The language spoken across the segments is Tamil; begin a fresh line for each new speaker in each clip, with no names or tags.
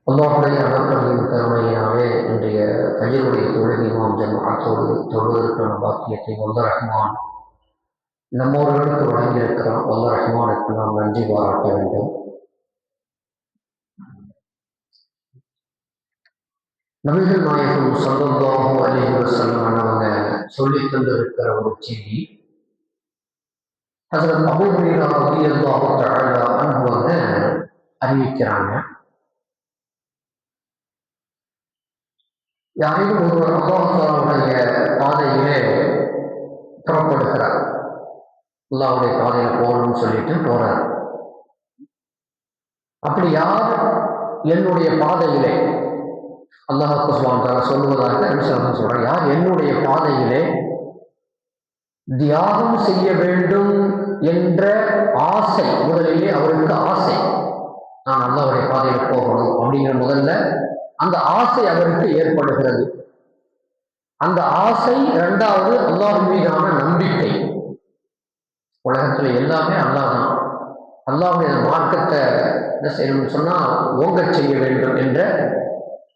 அல்லாஹுடைய அகப்படியின் கருணையினாலே இன்றைய கையினுடைய தொழுகை நாம் ஜமாத்தோடு தொழுவதற்கான பாக்கியத்தை வல்ல ரஹ்மான் நம்மோர்களுக்கு வழங்கியிருக்கிறான். வல்ல ரஹ்மானுக்கு நாம் நன்றி பாராட்ட வேண்டும். நபிகள் நாயகம் ஸல்லல்லாஹு அலைஹி வஸல்லம் அவங்க சொல்லி தந்திருக்கிற ஒரு செய்தி, ஹஸரத் அபூ ஹுரைரா ரலியல்லாஹு தஆலா அன்ஹு அறிவிக்கிறாங்க. யாரையும் ஒருவர் அல்லாஹ்வுடைய பாதையிலே புறப்படுகிறார், அல்லாஹ்வுடைய பாதையில போகணும்னு சொல்லிட்டு போறார். அப்படி யார் என்னுடைய பாதையிலே, அல்லாஹ் சுப்ஹானஹு வ தஆலா சொல்லுவதாக சொல்றார், யார் என்னுடைய பாதையிலே தியாகம் செய்ய வேண்டும் என்ற ஆசை, முதலிலே அவருக்கு ஆசை, நான் அல்லாஹ்வுடைய பாதையில போகணும் அப்படிங்கிற முதல்ல அந்த ஆசை அவருக்கு ஏற்படுகிறது. அந்த ஆசை இரண்டாவது அல்லாஹ் மீதான நம்பிக்கை. உலகத்துல எல்லாமே அல்லாஹ் தான். அல்லாஹ்வுடைய மார்க்கத்தை என்ன செய்யணும்னு சொன்னா ஓங்க செய்ய வேண்டும் என்ற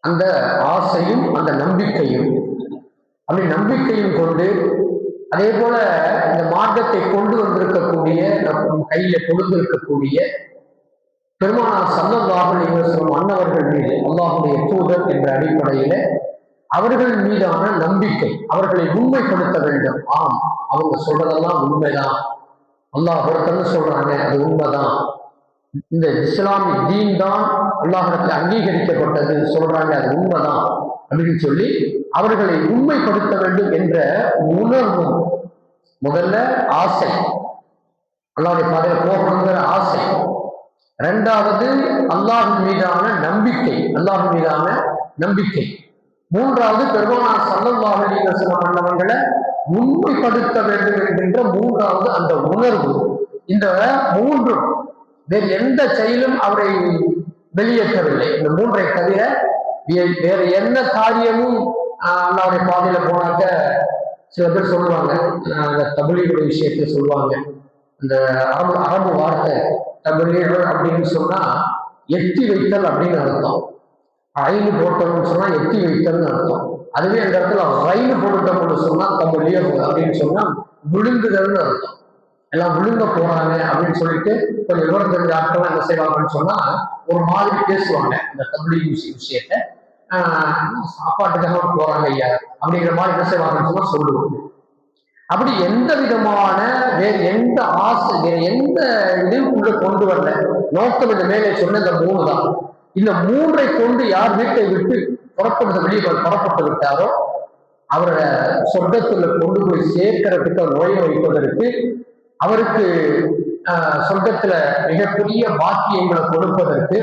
அந்த ஆசையும் அந்த நம்பிக்கையும், அப்படி நம்பிக்கையும் கொண்டு அதே போல இந்த மார்க்கத்தை கொண்டு வந்திருக்கக்கூடிய நம் கையில கொடுத்திருக்கக்கூடிய பெருமானார் ஸல்லல்லாஹு அலைஹி வஸல்லம் அன்னவர்கள் மீது அல்லாஹ்வுடைய தூதர் என்ற அடிப்படையில அவர்கள் மீதான நம்பிக்கை, அவர்களை உண்மைப்படுத்த வேண்டும். ஆம், அவங்க சொல்றதெல்லாம் உண்மைதான், அல்லாஹ் ஒருத்தர் சொல்றாங்க அது உண்மைதான், இந்த இஸ்லாமிய தீன் தான் அல்லாஹ்விடத்தில் அங்கீகரிக்கப்பட்டது சொல்றாங்க அது உண்மைதான் அப்படின்னு சொல்லி அவர்களை உண்மைப்படுத்த வேண்டும் என்ற உணர்வு, முதல்ல ஆசை, அல்லாஹ்வுடைய பாதையில போகணுங்கிற ஆசை, இரண்டாவது அல்லாஹ் மீதான நம்பிக்கை, அல்லாஹ் மீதான நம்பிக்கை, மூன்றாவது பெருமானார் ஸல்லல்லாஹு அலைஹி வஸல்லம் அன்னவர்களை உண்மைப்படுத்த வேண்டும் என்கின்ற மூன்றாவது அந்த உணர்வு. இந்த மூன்று வேறு எந்த செயலும் அவரை வெளியேற்றவில்லை. இந்த மூன்றை தவிர வேறு எந்த காரியமும் அல்லாஹ்வுடைய பாதையில போனாக்க சில பேர் சொல்லுவாங்க, அந்த தபலீகுடைய விஷயத்தை சொல்லுவாங்க, இந்த அரபு வார்த்தை தபலீகு அப்படின்னு சொன்னா எத்தி வைத்தல் அப்படின்னு அர்த்தம். ஐனு போட்டோம்னு சொன்னா எத்தி வைத்தல்னு அர்த்தம். அதுவே அந்த இடத்துல ரயிலு போட்டோம்னு சொன்னா தபலீகு அப்படின்னு சொன்னா விழுங்குதல்னு அர்த்தம். எல்லாம் விழுங்க போறாங்க அப்படின்னு சொல்லிட்டு கொஞ்சம் விவரம் தெரிஞ்ச ஆட்கள் என்ன செய்வாங்கன்னு சொன்னா ஒரு மாதிரி பேசுவாங்க இந்த தபலீக் விஷயத்த, சாப்பாட்டுக்காக போறாங்க ஐயா அப்படிங்கிற மாதிரி என்ன செய்வாங்கன்னு சொன்னா சொல்லுவாங்க. அப்படி எந்த விதமான வேறு எந்த ஆசை, வேறு எந்த இதுக்குள்ள கொண்டு வரல நோக்கம். இந்த மேலே சொன்ன இந்த மூணு தான். இந்த மூன்றை கொண்டு யார் வீட்டை விட்டு புறப்பட்டு வெளியே புறப்பட்டு விட்டாரோ அவரை சொர்க்கத்துல கொண்டு போய் சேர்க்கிறதுக்கு, நுழைய வைப்பதற்கு, அவருக்கு சொர்க்கத்துல மிகப்பெரிய பாக்கியங்களை கொடுப்பதற்கு,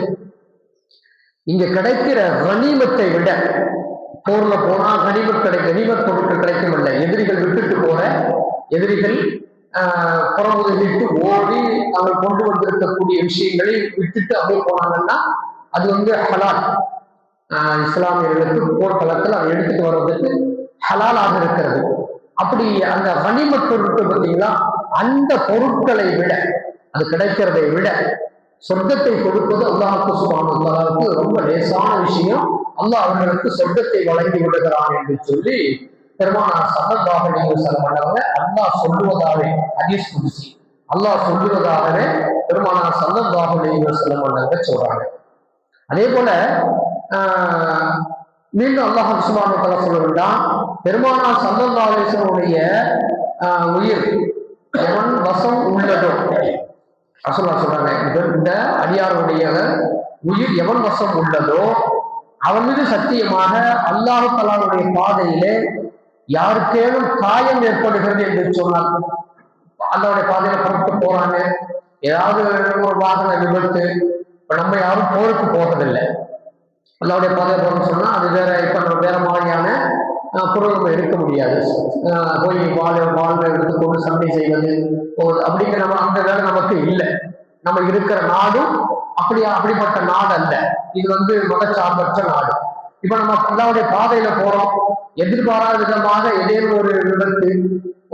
இங்க கிடைக்கிற கனிமத்தை விட, போர்ல போனா கனிமத் பொருட்கள் கிடைக்கும் இல்லை, எதிரிகள் விட்டுட்டு போற எதிரிகள் புறமுதுகிட்டு ஓடி அவங்க கொண்டு வந்திருக்கக்கூடிய விஷயங்களை விட்டுட்டு அப்படியே போனாங்கன்னா அது ஹலால். இஸ்லாமியர்களுக்கு போர்க்களத்தில் அதை எடுத்துட்டு வர்றதுக்கு ஹலாலாக இருக்கிறது. அப்படி அந்த கனிமத் பொருட்கள் பார்த்தீங்களா, அந்த பொருட்களை விட, அது கிடைக்கிறதை விட சொர்க்கத்தை கொடுப்பது அல்லாஹ் சுப்ஹானஹு வ தஆலாவுக்கு ரொம்ப லேசான விஷயம். அல்லாஹ் அவர்களுக்கு சொர்க்கத்தை வழங்கி விடுகிறான் என்று சொல்லி பெருமானார் ஸல்லல்லாஹு அலைஹி வஸல்லம் அல்லாஹ் சொல்லுவதாகவே, ஹதீஸ் குத்ஸி, அல்லாஹ் சொல்லுவதாகவே பெருமானார் ஸல்லல்லாஹு அலைஹி வஸல்லம் சொல்றாங்க. அதே போல மீண்டும் அல்லாஹ் சுப்ஹானஹு வ தஆலா சொல்லுகிறான், பெருமானார் ஸல்லல்லாஹு அலைஹி வஸல்லம் உயிர் எவன் வசம் உள்ளதோ, ரசூலுல்லாஹ் சொல்றாங்க, இந்த அடியாருடைய உயிர் எவன் வசம் உள்ளதோ அவன் மீது சத்தியமாக அல்லாஹ் தஆலாவுடைய பாதையிலே யாருக்கேனும் காயம் ஏற்படுகிறது என்று சொன்னால், அல்லாஹ்வுடைய பாதையில புறப்பட்டு போறாங்க, ஏதாவது ஒரு வாகன விபத்து, இப்ப நம்ம யாரும் போருக்கு போறதில்லை, அல்லாஹ்வுடைய பாதையில போறோம்னு சொன்னா அது வேற, இப்ப நம்ம வேற மாதிரியான பொருள் நம்ம எடுக்க முடியாது, போய் வாழ்வை எடுத்துக்கொண்டு சண்டை செய்வது அப்படிங்கிற நம்ம அந்த வேலை நமக்கு இல்லை. நம்ம இருக்கிற நாடும் அப்படிப்பட்ட நாடு அல்ல, இது மதச்சார்பற்ற நாடு. இப்ப நம்ம அல்லாஹ்வுடைய பாதையில போறோம், எதிர்பாராத விதமாக ஏதேனும் ஒரு விபத்து,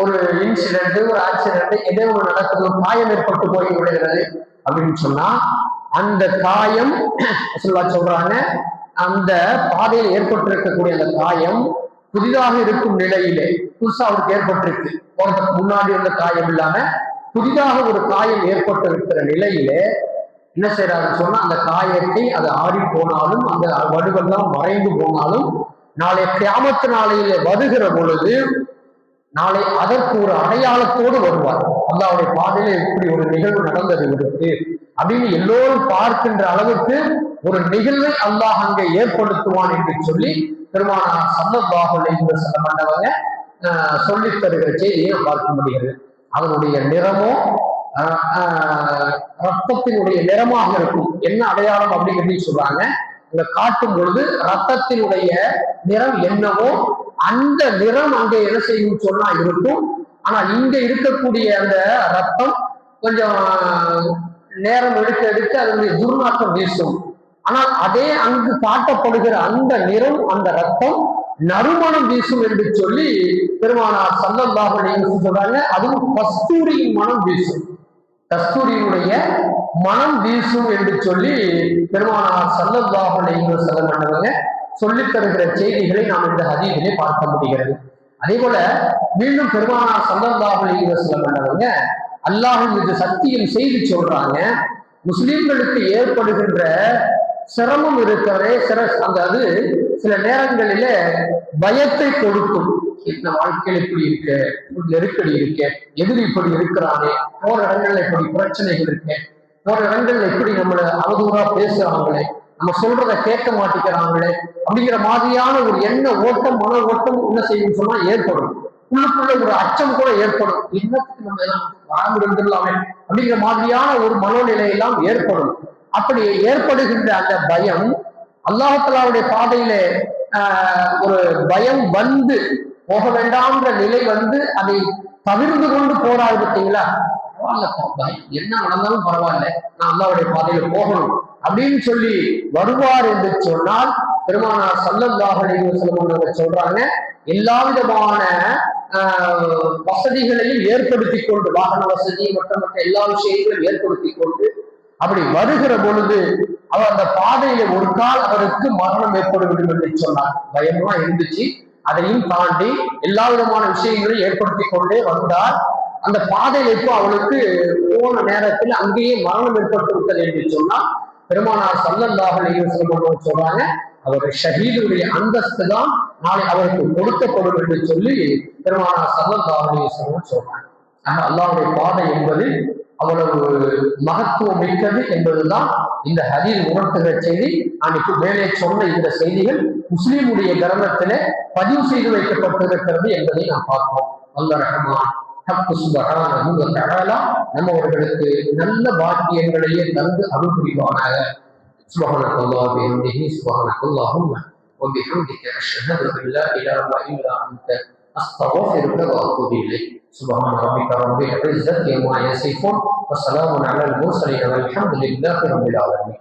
ஒரு இன்சிடென்ட், ஒரு ஆக்சிடென்ட், ஏதோ ஒரு நடக்குது, ஒரு காயம் ஏற்பட்டு போய் விடுகிறது அப்படின்னு சொன்னா அந்த காயம் சொல்றாங்க, அந்த பாதையில் ஏற்பட்டிருக்கக்கூடிய அந்த காயம் புதிதாக இருக்கும் நிலையிலே, புதுசா அவருக்கு ஏற்பட்டிருக்கு, போறதுக்கு முன்னாடி இருந்த காயம் இல்லாம புதிதாக ஒரு காயம் ஏற்பட்டிருக்கிற நிலையிலே என்ன செய்யறாருன்னு சொன்னா, அந்த காயத்தை அது ஆறி போனாலும் அந்த வடுவெல்லாம் மறைந்து போனாலும் நாளை கியாமத்து நாளையிலே வருகிற பொழுது நாளை அதற்கு ஒரு அடையாளத்தோடு வருவார். அல்லாஹ்வுடைய பாதையில இப்படி ஒரு நிகழ்வு நடந்தது இருக்கு அப்படின்னு எல்லோரும் பார்க்கின்ற அளவுக்கு ஒரு நிகழ்வை அல்லாஹ் அங்கே ஏற்படுத்துவான் என்று சொல்லி பெருமானார் ஸல்லல்லாஹு அலைஹி வஸல்லம் மன்னவங்க சொல்லித் தருகிற செய்தியை பார்க்க முடிகிறது. அதனுடைய நிறமோ ரத்தத்தினுடைய நிறமாக இருக்கும். என்ன அடையாளம் அப்படிங்கிறதையும் சொல்றாங்க. இங்க காட்டும் பொழுது ரத்தத்தினுடைய நிறம் என்னவோ அந்த நிறம் அங்கே என்ன செய்யும் சொன்னா இருக்கும். ஆனா இங்க இருக்கக்கூடிய அந்த ரத்தம் கொஞ்சம் நேரம் எடுக்க அதனுடைய துர்நாற்றம் வீசும். ஆனால் அதே அங்கு காட்டப்படுகிற அந்த நிறம், அந்த ரத்தம் நறுமணம் வீசும் என்று சொல்லி பெருமானார் ஸல்லல்லாஹு அலைஹி வஸல்லம் சொல்றாங்க. அதுவும் கஸ்தூரியின் மனம் வீசும், கஸ்தூரியினுடைய மனம் வீசும் என்று சொல்லி பெருமானார் ஸல்லல்லாஹு அலைஹி வஸல்லம் மன்னவங்க சொல்லித் தருகிற செய்திகளை நாம் இந்த ஹதீஸிலே பார்க்க முடிகிறது. அதே போல மீண்டும் பெருமானார் ஸல்லல்லாஹு அலைஹி வஸல்லம் மன்னவங்க அல்லாஹ்வின் மீது சத்தியம் செய்து சொல்றாங்க, முஸ்லிம்களுக்கு ஏற்படுகின்ற சிரமம் இருக்கிறதே, அந்த அது சில நேரங்களில பயத்தை கொடுக்கும். இந்த வாழ்க்கையில் இப்படி இருக்கு, நெருக்கடி இருக்கு, எதிரி இப்படி இருக்கிறானே, போற இடங்கள்ல இப்படி பிரச்சனைகள் இருக்கு, போற இடங்கள்ல இப்படி நம்மளை அவதூறா பேசுறாங்களே, நம்ம சொல்றதை கேட்க மாட்டேங்கிறாங்களே அப்படிங்கிற மாதிரியான ஒரு எண்ண ஓட்டம், மன ஓட்டம் என்ன செய்யும் சொன்னா ஏற்படும். உள்ளுக்குள்ள ஒரு அச்சம் கூட ஏற்படும். இன்னத்துக்கு நம்ம எல்லாம் வாழ்ந்துடலாமே அப்படிங்கிற மாதிரியான ஒரு மனோநிலையெல்லாம் ஏற்படும். அப்படி ஏற்படுகின்ற அந்த பயம் அல்லாஹ் தஆலாவுடைய பாதையில ஒரு பயம் வந்து போக வேண்டாம்ன்ற நிலை வந்து அதை தவிர்த்து கொண்டு போறாரு பார்த்தீங்களா, என்ன நடந்தாலும் பரவாயில்ல, நான் அல்லாஹ்வுடைய பாதையில போகணும் அப்படின்னு சொல்லி வருவார் என்று சொன்னால் பெருமானார் ஸல்லல்லாஹு அலைஹி வஸல்லம் சொல்றாங்க, எல்லா விதமான வசதிகளையும் ஏற்படுத்தி கொண்டு, வாகன வசதி மற்ற எல்லா விஷயங்களையும் ஏற்படுத்தி கொண்டு அப்படி வருகிற பொழுது அவர் அந்த பாதையில ஒரு கால் அவருக்கு மரணம் ஏற்படும் என்று சொன்னார். பயமா இருந்துச்சு, அதையும் தாண்டி எல்லா விதமான விஷயங்களையும் ஏற்படுத்தி கொண்டே வந்தார். அந்த பாதையில இப்போ அவளுக்கு போன நேரத்தில் அங்கேயே மரணம் ஏற்பட்டு விட்டது என்று சொன்னால் பெருமானார் ஸல்லல்லாஹு அலைஹி வஸல்லம் சொல்றாங்க, அவர் ஷஹீதுடைய அந்தஸ்து தான் நாளை அவருக்கு கொடுக்கப்படும் என்று சொல்லி பெருமானார் ஸல்லல்லாஹு அலைஹி வஸல்லம் சொல்றாங்க. அல்லாஹ்வுடைய பாதை என்பது அவ்வளவு மகத்துவம் மிக்கது என்பதுதான் இந்த ஹதீஸ் உணர்த்துகிற செய்தி. நான் இப்போ மேலே சொன்ன இந்த செய்திகள் முஸ்லிமுடைய கிரந்தத்திலே பதிவு செய்து வைக்கப்பட்டிருக்கிறது என்பதை நாம் பார்ப்போம். அல்லாஹ் ரஹ்மான் ஹக்கு சுப்ஹானஹு வ தஆலா நம்மவர்களுக்கு நல்ல பாக்கியங்களையே தந்து அருள் புரிவானாக. சுப்ஹானல்லாஹி வ பிஹம்திஹி சுப்ஹானல்லாஹும்ம வ பிஹம்திக அஷ்ஹது அன் லா இலாஹா இல்லா அன்த அஸ்தக்ஃபிருக வ அத்தூபு இலைக். சுப்ஹான ரப்பிக ரப்பில் இஸ்ஸத்தி அம்மா யசிஃபூன் வ ஸலாமுன் அலல் முர்ஸலீன் வல்ஹம்துலில்லாஹி ரப்பில் ஆலமீன்.